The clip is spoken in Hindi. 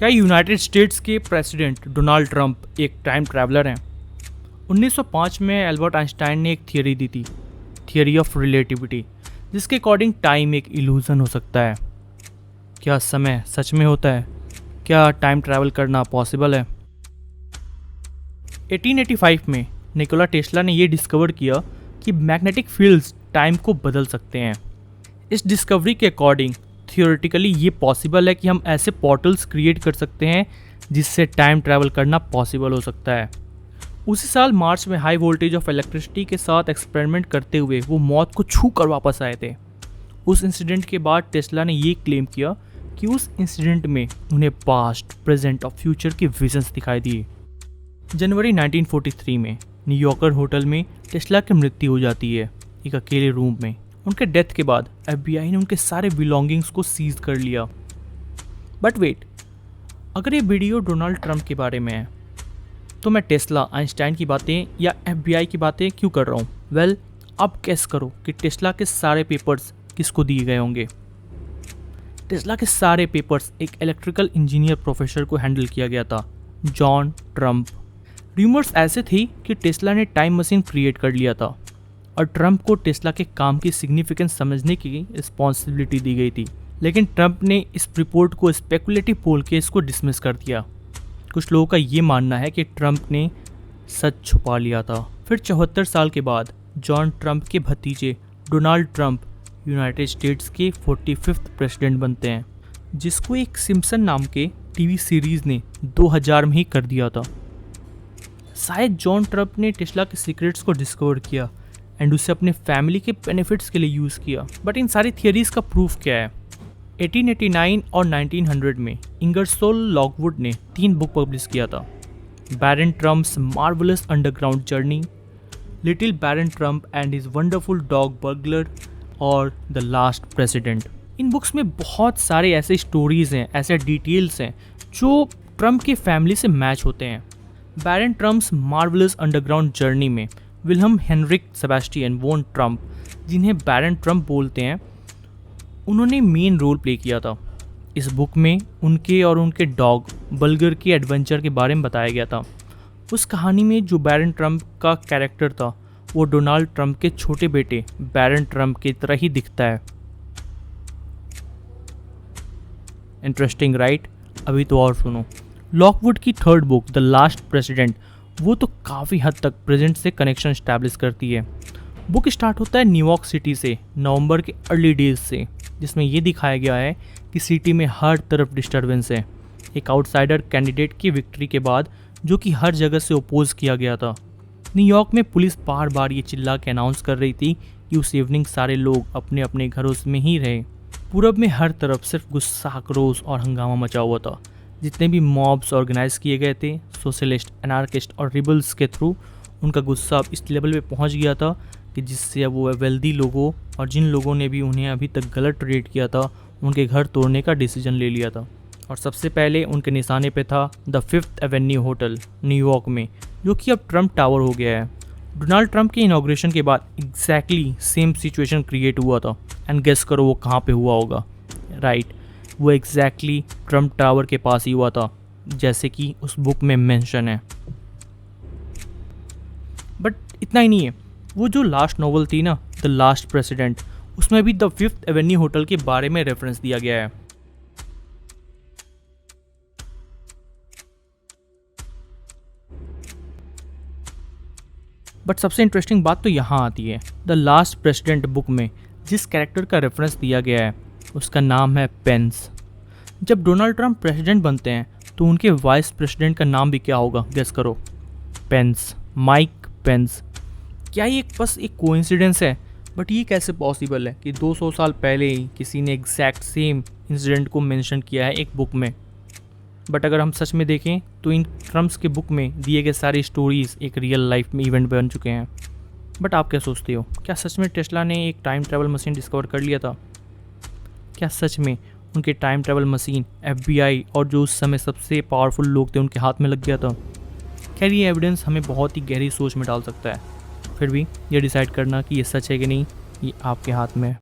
क्या यूनाइटेड स्टेट्स के प्रेसिडेंट डोनाल्ड ट्रंप एक टाइम ट्रैवलर हैं? 1905 में एल्बर्ट आइंस्टाइन ने एक थियरी दी थी, थियरी ऑफ रिलेटिविटी, जिसके अकॉर्डिंग टाइम एक इल्यूजन हो सकता है। क्या समय सच में होता है? क्या टाइम ट्रैवल करना पॉसिबल है? 1885 में निकोला टेस्ला ने यह डिस्कवर किया कि मैग्नेटिक फील्ड्स टाइम को बदल सकते हैं। इस डिस्कवरी के अकॉर्डिंग थियोरेटिकली ये पॉसिबल है कि हम ऐसे पोर्टल्स क्रिएट कर सकते हैं जिससे टाइम ट्रैवल करना पॉसिबल हो सकता है। उसी साल मार्च में हाई वोल्टेज ऑफ इलेक्ट्रिसिटी के साथ एक्सपेरिमेंट करते हुए वो मौत को छू कर वापस आए थे। उस इंसिडेंट के बाद टेस्ला ने ये क्लेम किया कि उस इंसिडेंट में उन्हें पास्ट, प्रेजेंट और फ्यूचर के विजन्स दिखाई दिए। जनवरी 1943 में न्यूयॉर्कर होटल में टेस्ला की मृत्यु हो जाती है, एक अकेले रूम में। उनके डेथ के बाद FBI ने उनके सारे बिलोंगिंग्स को सीज कर लिया। बट वेट, अगर ये वीडियो डोनाल्ड ट्रंप के बारे में है तो मैं टेस्ला, आइंस्टाइन की बातें या FBI की बातें क्यों कर रहा हूँ? वेल, अब गेस करो कि टेस्ला के सारे पेपर्स किसको दिए गए होंगे। टेस्ला के सारे पेपर्स एक इलेक्ट्रिकल इंजीनियर प्रोफेसर को हैंडल किया गया था, जॉन ट्रंप। र्यूमर्स ऐसे थे कि टेस्ला ने टाइम मशीन क्रिएट कर लिया था और ट्रंप को टेस्ला के काम की सिग्निफिकेंस समझने की रिस्पॉन्सिबिलिटी दी गई थी। लेकिन ट्रंप ने इस रिपोर्ट को स्पेकुलेटिव बोल के इसको डिसमिस कर दिया। कुछ लोगों का ये मानना है कि ट्रंप ने सच छुपा लिया था। फिर 74 साल के बाद जॉन ट्रंप के भतीजे डोनाल्ड ट्रंप यूनाइटेड स्टेट्स के 45th प्रेसिडेंट बनते हैं, जिसको एक सिम्पसन नाम के टीवी सीरीज ने 2000 में ही कर दिया था। शायद जॉन ट्रंप ने टेस्ला के सीक्रेट्स को डिस्कवर किया एंड उसे अपने फैमिली के बेनिफिट्स के लिए यूज़ किया। बट इन सारी थियरीज का प्रूफ क्या है? 1889 और 1900 में इंगरसोल लॉकवुड ने 3 बुक पब्लिश किया था, Barron Trump's marvellous underground journey, little Barron Trump and his wonderful dog burglar और द लास्ट प्रेसिडेंट। इन बुक्स में बहुत सारे ऐसे स्टोरीज हैं, ऐसे डिटेल्स हैं जो ट्रंप की फैमिली से मैच होते हैं। बैरन ट्रंप्स मार्वलस अंडरग्राउंड जर्नी में विल्हम हेनरिक सेबेस्टियन वोन ट्रंप, जिन्हें बैरन ट्रंप बोलते हैं, उन्होंने मेन रोल प्ले किया था। इस बुक में उनके और उनके डॉग बल्गर के एडवेंचर के बारे में बताया गया था। उस कहानी में जो बैरन ट्रंप का कैरेक्टर था वो डोनाल्ड ट्रंप के छोटे बेटे बैरन ट्रंप की तरह ही दिखता है। Interesting right? अभी तो और सुनो। लॉकवुड की 3rd book the last president, वो तो काफ़ी हद तक प्रेजेंट से कनेक्शन स्टैब्लिश करती है। बुक स्टार्ट होता है न्यूयॉर्क सिटी से, नवंबर के अर्ली डेज से, जिसमें ये दिखाया गया है कि सिटी में हर तरफ डिस्टर्बेंस है, एक आउटसाइडर कैंडिडेट की विक्ट्री के बाद, जो कि हर जगह से ओपोज किया गया था। न्यूयॉर्क में पुलिस बार बार ये चिल्ला के अनाउंस कर रही थी कि उस इवनिंग सारे लोग अपने अपने घरों में ही रहे। पूरब में हर तरफ सिर्फ गुस्सा, आक्रोश और हंगामा मचा हुआ था। जितने भी मॉब्स ऑर्गेनाइज किए गए थे सोशलिस्ट, एनार्किस्ट और रिबल्स के थ्रू, उनका गुस्सा अब इस लेवल पे पहुंच गया था कि जिससे अब वो वेल्दी लोगों और जिन लोगों ने भी उन्हें अभी तक गलत ट्रीट किया था, उनके घर तोड़ने का डिसीजन ले लिया था। और सबसे पहले उनके निशाने पे था the 5th Avenue hotel New York में, जो कि अब ट्रंप टावर हो गया है। डोनाल्ड ट्रंप के इनॉग्रेशन के बाद एग्जैक्टली सेम सिचुएशन क्रिएट हुआ था। एंड गेस करो वो कहाँ पे हुआ होगा? राइट, वो एग्जैक्टली ट्रंप टावर के पास ही हुआ था, जैसे कि उस बुक में मेंशन है। बट इतना ही नहीं है, वो जो लास्ट नॉवल थी ना, द लास्ट प्रेसिडेंट, उसमें भी द 5th एवेन्यू होटल के बारे में रेफरेंस दिया गया है। बट सबसे इंटरेस्टिंग बात तो यहाँ आती है। द लास्ट प्रेसिडेंट बुक में जिस कैरेक्टर का रेफरेंस दिया गया है उसका नाम है पेंस। जब डोनाल्ड ट्रंप प्रेसिडेंट बनते हैं तो उनके वाइस प्रेसिडेंट का नाम भी क्या होगा? गेस करो। Pence, Mike Pence. क्या ये बस एक कोइंसिडेंस है? बट ये कैसे पॉसिबल है कि 200 साल पहले ही किसी ने एग्जैक्ट सेम इंसिडेंट को मेंशन किया है एक बुक में? बट अगर हम सच में देखें तो इन ट्रम्प्स के बुक में दिए गए सारी स्टोरीज एक रियल लाइफ में इवेंट बन चुके हैं। बट आप क्या सोचते हो, क्या सच में टेस्ला ने एक टाइम ट्रैवल मशीन डिस्कवर कर लिया था? क्या सच में उनके टाइम ट्रैवल मशीन FBI और जो उस समय सबसे पावरफुल लोग थे उनके हाथ में लग गया था? खैर, ये एविडेंस हमें बहुत ही गहरी सोच में डाल सकता है। फिर भी ये डिसाइड करना कि ये सच है कि नहीं, ये आपके हाथ में है।